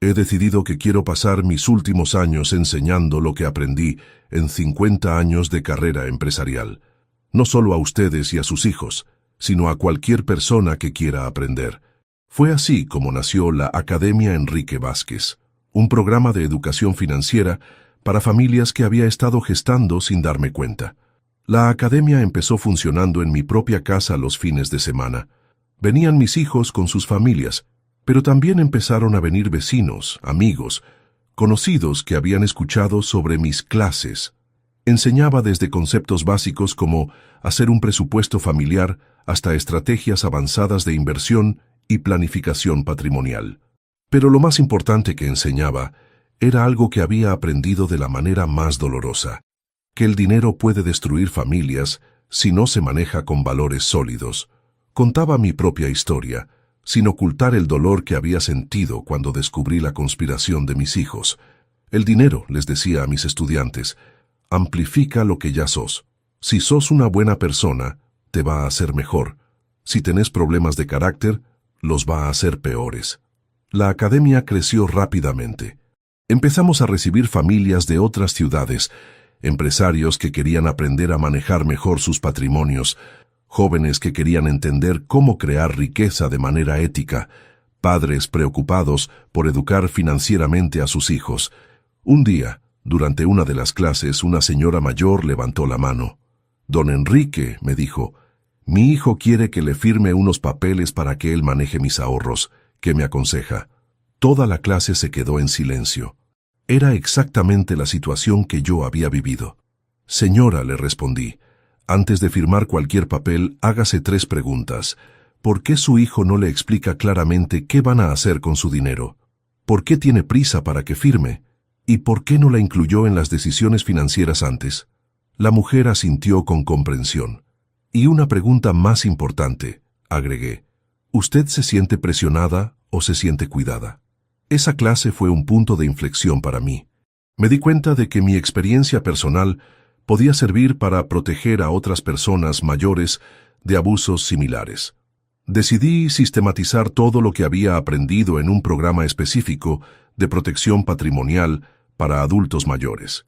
S1: he decidido que quiero pasar mis últimos años enseñando lo que aprendí en 50 años de carrera empresarial. No solo a ustedes y a sus hijos, sino a cualquier persona que quiera aprender. Fue así como nació la Academia Enrique Vázquez, un programa de educación financiera para familias que había estado gestando sin darme cuenta. La academia empezó funcionando en mi propia casa los fines de semana. Venían mis hijos con sus familias, pero también empezaron a venir vecinos, amigos, conocidos que habían escuchado sobre mis clases. Enseñaba desde conceptos básicos como hacer un presupuesto familiar hasta estrategias avanzadas de inversión y planificación patrimonial. Pero lo más importante que enseñaba era algo que había aprendido de la manera más dolorosa, que el dinero puede destruir familias si no se maneja con valores sólidos. Contaba mi propia historia, sin ocultar el dolor que había sentido cuando descubrí la conspiración de mis hijos. El dinero, les decía a mis estudiantes, amplifica lo que ya sos. Si sos una buena persona, te va a hacer mejor. Si tenés problemas de carácter, los va a hacer peores. La academia creció rápidamente. Empezamos a recibir familias de otras ciudades, empresarios que querían aprender a manejar mejor sus patrimonios, jóvenes que querían entender cómo crear riqueza de manera ética, padres preocupados por educar financieramente a sus hijos. Un día, durante una de las clases, una señora mayor levantó la mano. «Don Enrique», me dijo, «mi hijo quiere que le firme unos papeles para que él maneje mis ahorros. ¿Qué me aconseja?». Toda la clase se quedó en silencio. Era exactamente la situación que yo había vivido. «Señora», le respondí, «antes de firmar cualquier papel, hágase 3 preguntas. ¿Por qué su hijo no le explica claramente qué van a hacer con su dinero? ¿Por qué tiene prisa para que firme? ¿Y por qué no la incluyó en las decisiones financieras antes?». La mujer asintió con comprensión. «Y una pregunta más importante», agregué, «¿usted se siente presionada o se siente cuidada?». Esa clase fue un punto de inflexión para mí. Me di cuenta de que mi experiencia personal podía servir para proteger a otras personas mayores de abusos similares. Decidí sistematizar todo lo que había aprendido en un programa específico de protección patrimonial para adultos mayores.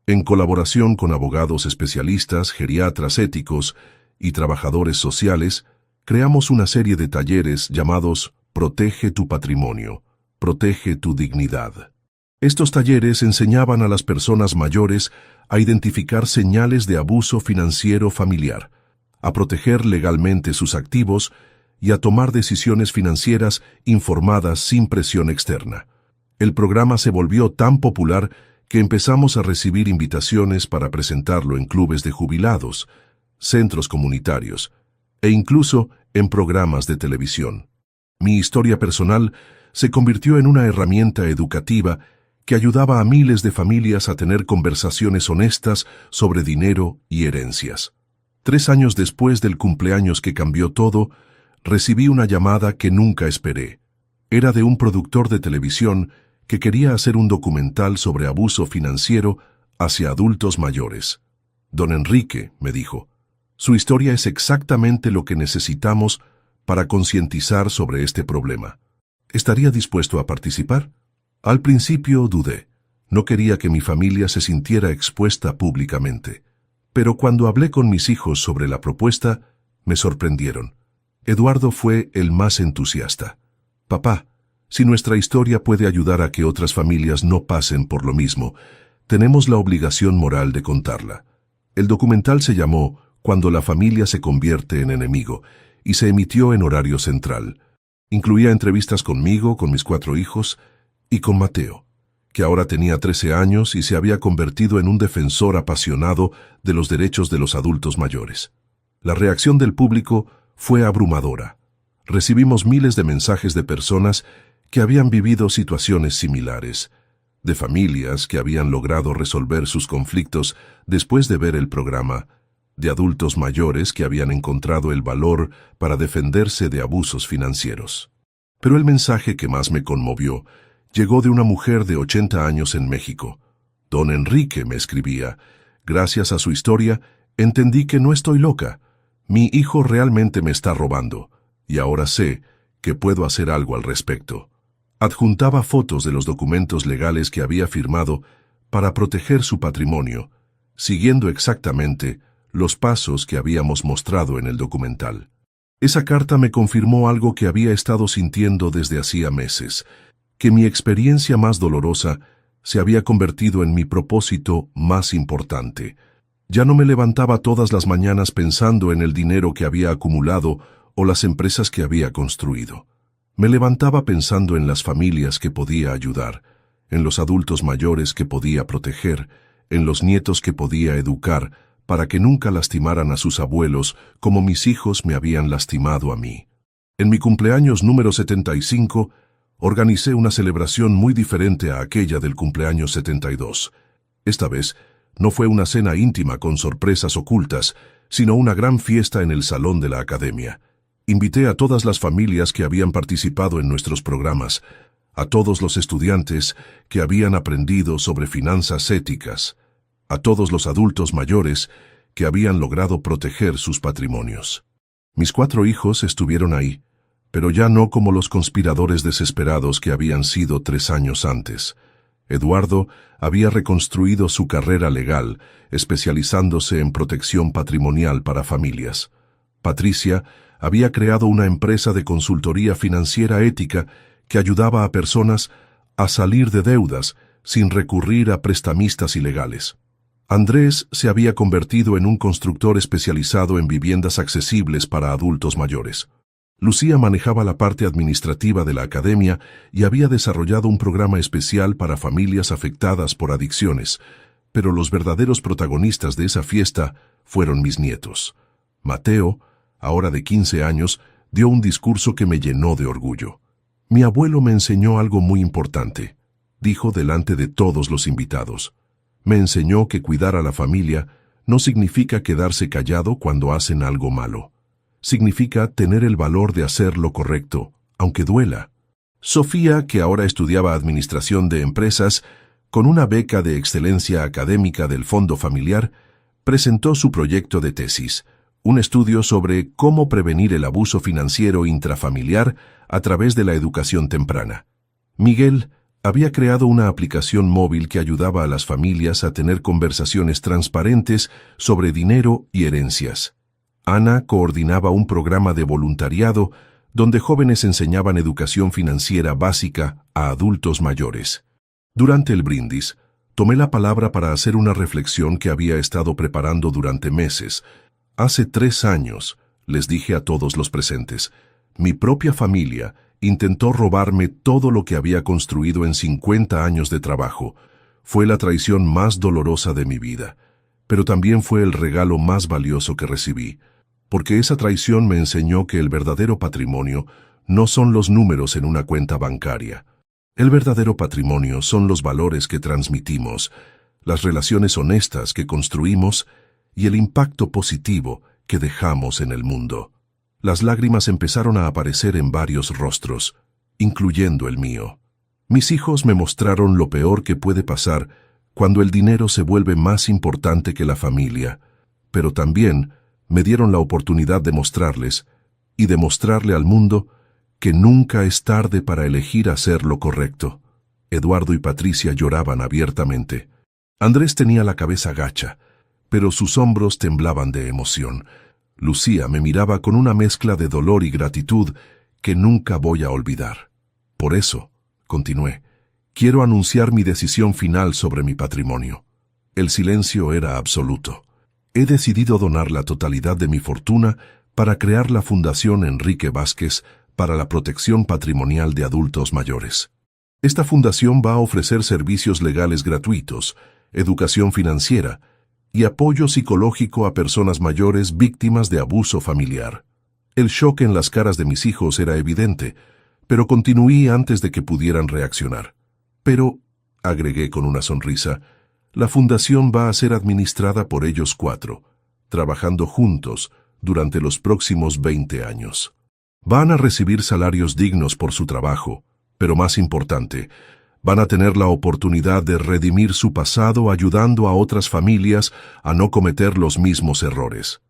S1: En colaboración con abogados especialistas, geriatras éticos y trabajadores sociales, creamos una serie de talleres llamados Protege tu patrimonio, protege tu dignidad. Estos talleres enseñaban a las personas mayores a identificar señales de abuso financiero familiar, a proteger legalmente sus activos y a tomar decisiones financieras informadas sin presión externa. El programa se volvió tan popular que empezamos a recibir invitaciones para presentarlo en clubes de jubilados, centros comunitarios e incluso en programas de televisión. Mi historia personal se convirtió en una herramienta educativa que ayudaba a miles de familias a tener conversaciones honestas sobre dinero y herencias. 3 años después del cumpleaños que cambió todo, recibí una llamada que nunca esperé. Era de un productor de televisión que quería hacer un documental sobre abuso financiero hacia adultos mayores. «Don Enrique», me dijo, «su historia es exactamente lo que necesitamos para concientizar sobre este problema. ¿Estaría dispuesto a participar?». Al principio dudé. No quería que mi familia se sintiera expuesta públicamente. Pero cuando hablé con mis hijos sobre la propuesta, me sorprendieron. Eduardo fue el más entusiasta. «Papá, si nuestra historia puede ayudar a que otras familias no pasen por lo mismo, tenemos la obligación moral de contarla». El documental se llamó Cuando la familia se convierte en enemigo y se emitió en horario central. Incluía entrevistas conmigo, con mis 4 hijos y con Mateo, que ahora tenía 13 años y se había convertido en un defensor apasionado de los derechos de los adultos mayores. La reacción del público fue abrumadora. Recibimos miles de mensajes de personas que habían vivido situaciones similares, de familias que habían logrado resolver sus conflictos después de ver el programa, de adultos mayores que habían encontrado el valor para defenderse de abusos financieros. Pero el mensaje que más me conmovió llegó de una mujer de 80 años en México. Don Enrique me escribía: gracias a su historia, entendí que no estoy loca. Mi hijo realmente me está robando, y ahora sé que puedo hacer algo al respecto. Adjuntaba fotos de los documentos legales que había firmado para proteger su patrimonio, siguiendo exactamente los pasos que habíamos mostrado en el documental. Esa carta me confirmó algo que había estado sintiendo desde hacía meses, que mi experiencia más dolorosa se había convertido en mi propósito más importante. Ya no me levantaba todas las mañanas pensando en el dinero que había acumulado o las empresas que había construido. Me levantaba pensando en las familias que podía ayudar, en los adultos mayores que podía proteger, en los nietos que podía educar, para que nunca lastimaran a sus abuelos como mis hijos me habían lastimado a mí. En mi cumpleaños número 75, organicé una celebración muy diferente a aquella del cumpleaños 72. Esta vez, no fue una cena íntima con sorpresas ocultas, sino una gran fiesta en el salón de la academia. Invité a todas las familias que habían participado en nuestros programas, a todos los estudiantes que habían aprendido sobre finanzas éticas, a todos los adultos mayores que habían logrado proteger sus patrimonios. Mis 4 hijos estuvieron ahí, pero ya no como los conspiradores desesperados que habían sido 3 años antes. Eduardo había reconstruido su carrera legal, especializándose en protección patrimonial para familias. Patricia había creado una empresa de consultoría financiera ética que ayudaba a personas a salir de deudas sin recurrir a prestamistas ilegales. Andrés se había convertido en un constructor especializado en viviendas accesibles para adultos mayores. Lucía manejaba la parte administrativa de la academia y había desarrollado un programa especial para familias afectadas por adicciones, pero los verdaderos protagonistas de esa fiesta fueron mis nietos. Mateo, ahora de 15 años, dio un discurso que me llenó de orgullo. Mi abuelo me enseñó algo muy importante, dijo delante de todos los invitados. Me enseñó que cuidar a la familia no significa quedarse callado cuando hacen algo malo. Significa tener el valor de hacer lo correcto, aunque duela. Sofía, que ahora estudiaba Administración de Empresas, con una beca de excelencia académica del Fondo Familiar, presentó su proyecto de tesis, un estudio sobre cómo prevenir el abuso financiero intrafamiliar a través de la educación temprana. Miguel había creado una aplicación móvil que ayudaba a las familias a tener conversaciones transparentes sobre dinero y herencias. Ana coordinaba un programa de voluntariado donde jóvenes enseñaban educación financiera básica a adultos mayores. Durante el brindis, tomé la palabra para hacer una reflexión que había estado preparando durante meses. Hace 3 años, les dije a todos los presentes, mi propia familia intentó robarme todo lo que había construido en 50 años de trabajo. Fue la traición más dolorosa de mi vida, pero también fue el regalo más valioso que recibí, porque esa traición me enseñó que el verdadero patrimonio no son los números en una cuenta bancaria. El verdadero patrimonio son los valores que transmitimos, las relaciones honestas que construimos y el impacto positivo que dejamos en el mundo. Las lágrimas empezaron a aparecer en varios rostros, incluyendo el mío. Mis hijos me mostraron lo peor que puede pasar cuando el dinero se vuelve más importante que la familia, pero también me dieron la oportunidad de mostrarles y demostrarle al mundo que nunca es tarde para elegir hacer lo correcto. Eduardo y Patricia lloraban abiertamente. Andrés tenía la cabeza gacha, pero sus hombros temblaban de emoción. Lucía me miraba con una mezcla de dolor y gratitud que nunca voy a olvidar. Por eso, continué, quiero anunciar mi decisión final sobre mi patrimonio. El silencio era absoluto. He decidido donar la totalidad de mi fortuna para crear la Fundación Enrique Vázquez para la protección patrimonial de adultos mayores. Esta fundación va a ofrecer servicios legales gratuitos, educación financiera y apoyo psicológico a personas mayores víctimas de abuso familiar. El shock en las caras de mis hijos era evidente, pero continué antes de que pudieran reaccionar. Pero, agregué con una sonrisa, la fundación va a ser administrada por ellos 4, trabajando juntos durante los próximos 20 años. Van a recibir salarios dignos por su trabajo, pero más importante, van a tener la oportunidad de redimir su pasado ayudando a otras familias a no cometer los mismos errores.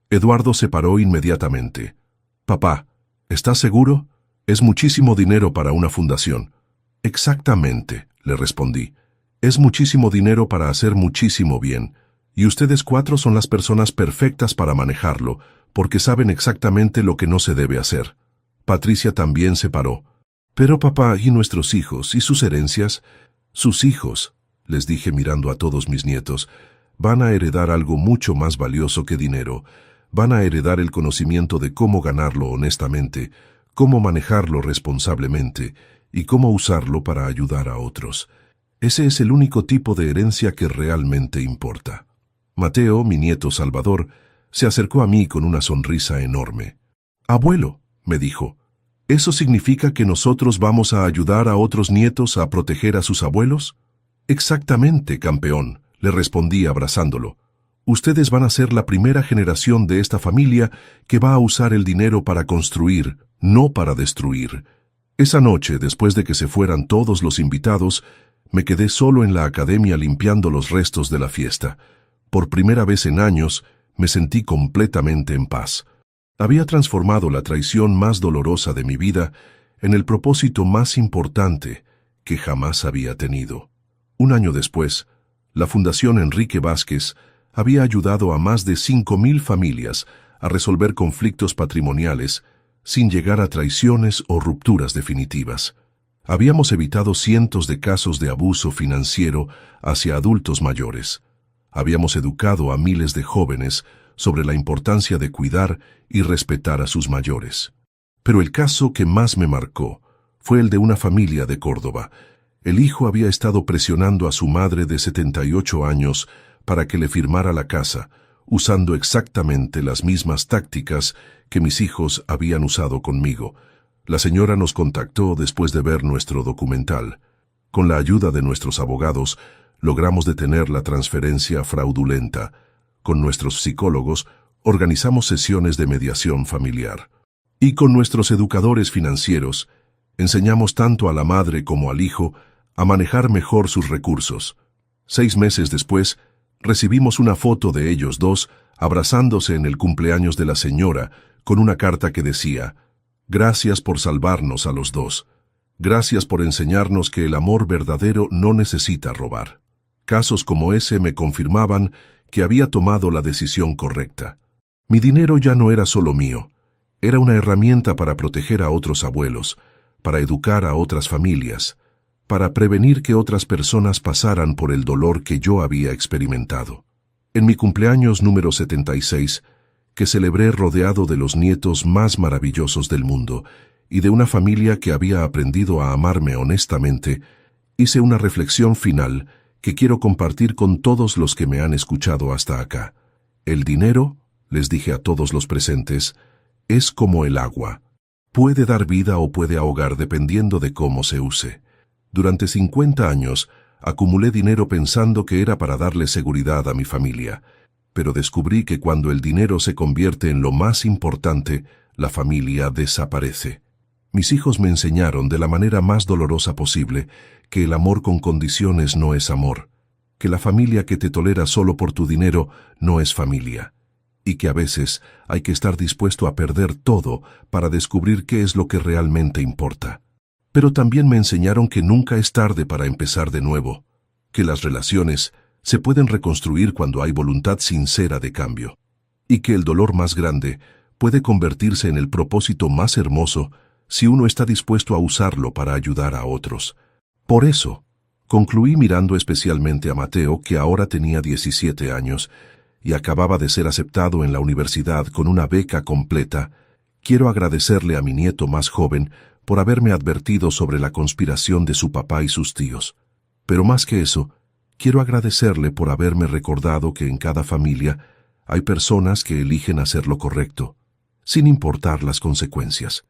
S1: Eduardo se paró inmediatamente. «Papá, ¿estás seguro? Es muchísimo dinero para una fundación». «Exactamente», le respondí. «Es muchísimo dinero para hacer muchísimo bien, y ustedes 4 son las personas perfectas para manejarlo, porque saben exactamente lo que no se debe hacer». Patricia también se paró. «Pero papá, ¿y nuestros hijos? ¿Y sus herencias?» «Sus hijos», les dije mirando a todos mis nietos, «van a heredar algo mucho más valioso que dinero. Van a heredar el conocimiento de cómo ganarlo honestamente, cómo manejarlo responsablemente y cómo usarlo para ayudar a otros. Ese es el único tipo de herencia que realmente importa». Mateo, mi nieto Salvador, se acercó a mí con una sonrisa enorme. «Abuelo», me dijo, ¿eso significa que nosotros vamos a ayudar a otros nietos a proteger a sus abuelos? Exactamente, campeón, le respondí abrazándolo. Ustedes van a ser la primera generación de esta familia que va a usar el dinero para construir, no para destruir. Esa noche, después de que se fueran todos los invitados, me quedé solo en la academia limpiando los restos de la fiesta. Por primera vez en años, me sentí completamente en paz. Había transformado la traición más dolorosa de mi vida en el propósito más importante que jamás había tenido. Un año después, la Fundación Enrique Vázquez había ayudado a más de 5,000 familias a resolver conflictos patrimoniales sin llegar a traiciones o rupturas definitivas. Habíamos evitado cientos de casos de abuso financiero hacia adultos mayores. Habíamos educado a miles de jóvenes sobre la importancia de cuidar y respetar a sus mayores. Pero el caso que más me marcó fue el de una familia de Córdoba. El hijo había estado presionando a su madre de 78 años para que le firmara la casa, usando exactamente las mismas tácticas que mis hijos habían usado conmigo. La señora nos contactó después de ver nuestro documental. Con la ayuda de nuestros abogados, logramos detener la transferencia fraudulenta. Con nuestros psicólogos, organizamos sesiones de mediación familiar. Y con nuestros educadores financieros, enseñamos tanto a la madre como al hijo a manejar mejor sus recursos. 6 meses después, recibimos una foto de ellos dos abrazándose en el cumpleaños de la señora con una carta que decía: «Gracias por salvarnos a los dos. Gracias por enseñarnos que el amor verdadero no necesita robar». Casos como ese me confirmaban que había tomado la decisión correcta. Mi dinero ya no era solo mío, era una herramienta para proteger a otros abuelos, para educar a otras familias, para prevenir que otras personas pasaran por el dolor que yo había experimentado. En mi cumpleaños número 76, que celebré rodeado de los nietos más maravillosos del mundo y de una familia que había aprendido a amarme honestamente, hice una reflexión final que quiero compartir con todos los que me han escuchado hasta acá. El dinero, les dije a todos los presentes, es como el agua. Puede dar vida o puede ahogar dependiendo de cómo se use. Durante 50 años acumulé dinero pensando que era para darle seguridad a mi familia, pero descubrí que cuando el dinero se convierte en lo más importante, la familia desaparece. Mis hijos me enseñaron de la manera más dolorosa posible que el amor con condiciones no es amor, que la familia que te tolera solo por tu dinero no es familia, y que a veces hay que estar dispuesto a perder todo para descubrir qué es lo que realmente importa. Pero también me enseñaron que nunca es tarde para empezar de nuevo, que las relaciones se pueden reconstruir cuando hay voluntad sincera de cambio, y que el dolor más grande puede convertirse en el propósito más hermoso si uno está dispuesto a usarlo para ayudar a otros. Por eso, concluí mirando especialmente a Mateo, que ahora tenía 17 años y acababa de ser aceptado en la universidad con una beca completa. Quiero agradecerle a mi nieto más joven por haberme advertido sobre la conspiración de su papá y sus tíos. Pero más que eso, quiero agradecerle por haberme recordado que en cada familia hay personas que eligen hacer lo correcto, sin importar las consecuencias.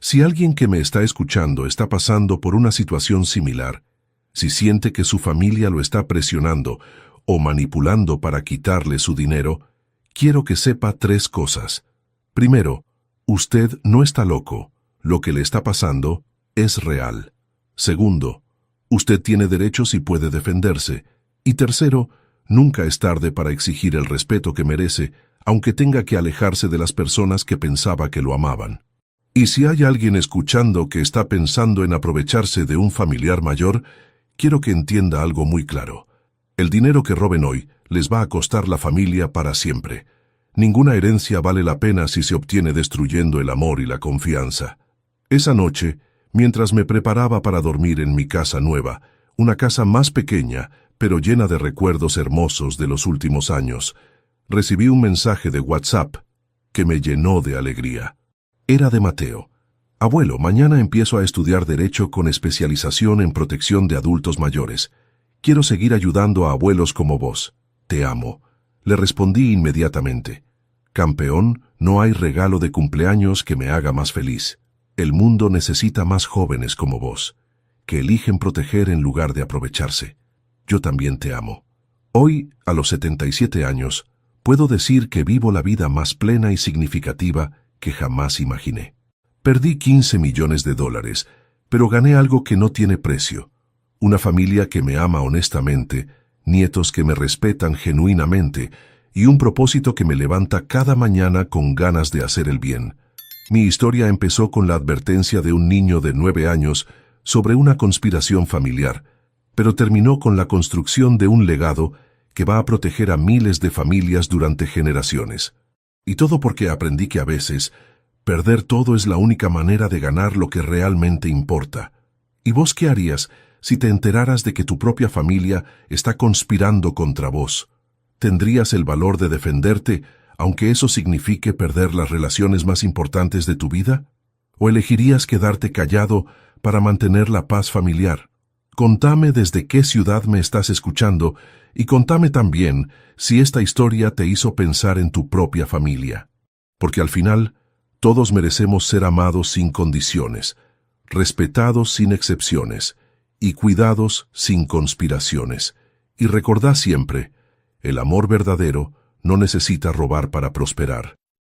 S1: Si alguien que me está escuchando está pasando por una situación similar, si siente que su familia lo está presionando o manipulando para quitarle su dinero, quiero que sepa 3 cosas. Primero, usted no está loco. Lo que le está pasando es real. Segundo, usted tiene derechos y puede defenderse. Y tercero, nunca es tarde para exigir el respeto que merece, aunque tenga que alejarse de las personas que pensaba que lo amaban. Y si hay alguien escuchando que está pensando en aprovecharse de un familiar mayor, quiero que entienda algo muy claro. El dinero que roben hoy les va a costar la familia para siempre. Ninguna herencia vale la pena si se obtiene destruyendo el amor y la confianza. Esa noche, mientras me preparaba para dormir en mi casa nueva, una casa más pequeña, pero llena de recuerdos hermosos de los últimos años, recibí un mensaje de WhatsApp que me llenó de alegría. Era de Mateo. Abuelo, mañana empiezo a estudiar Derecho con especialización en protección de adultos mayores. Quiero seguir ayudando a abuelos como vos. Te amo. Le respondí inmediatamente. Campeón, no hay regalo de cumpleaños que me haga más feliz. El mundo necesita más jóvenes como vos, que eligen proteger en lugar de aprovecharse. Yo también te amo. Hoy, a los 77 años, puedo decir que vivo la vida más plena y significativa que jamás imaginé. Perdí $15 millones, pero gané algo que no tiene precio. Una familia que me ama honestamente, nietos que me respetan genuinamente y un propósito que me levanta cada mañana con ganas de hacer el bien. Mi historia empezó con la advertencia de un niño de 9 años sobre una conspiración familiar, pero terminó con la construcción de un legado que va a proteger a miles de familias durante generaciones. Y todo porque aprendí que a veces perder todo es la única manera de ganar lo que realmente importa. ¿Y vos qué harías si te enteraras de que tu propia familia está conspirando contra vos? ¿Tendrías el valor de defenderte, aunque eso signifique perder las relaciones más importantes de tu vida? ¿O elegirías quedarte callado para mantener la paz familiar? Contame desde qué ciudad me estás escuchando y contame también si esta historia te hizo pensar en tu propia familia. Porque al final, todos merecemos ser amados sin condiciones, respetados sin excepciones y cuidados sin conspiraciones. Y recordá siempre, el amor verdadero no necesita robar para prosperar.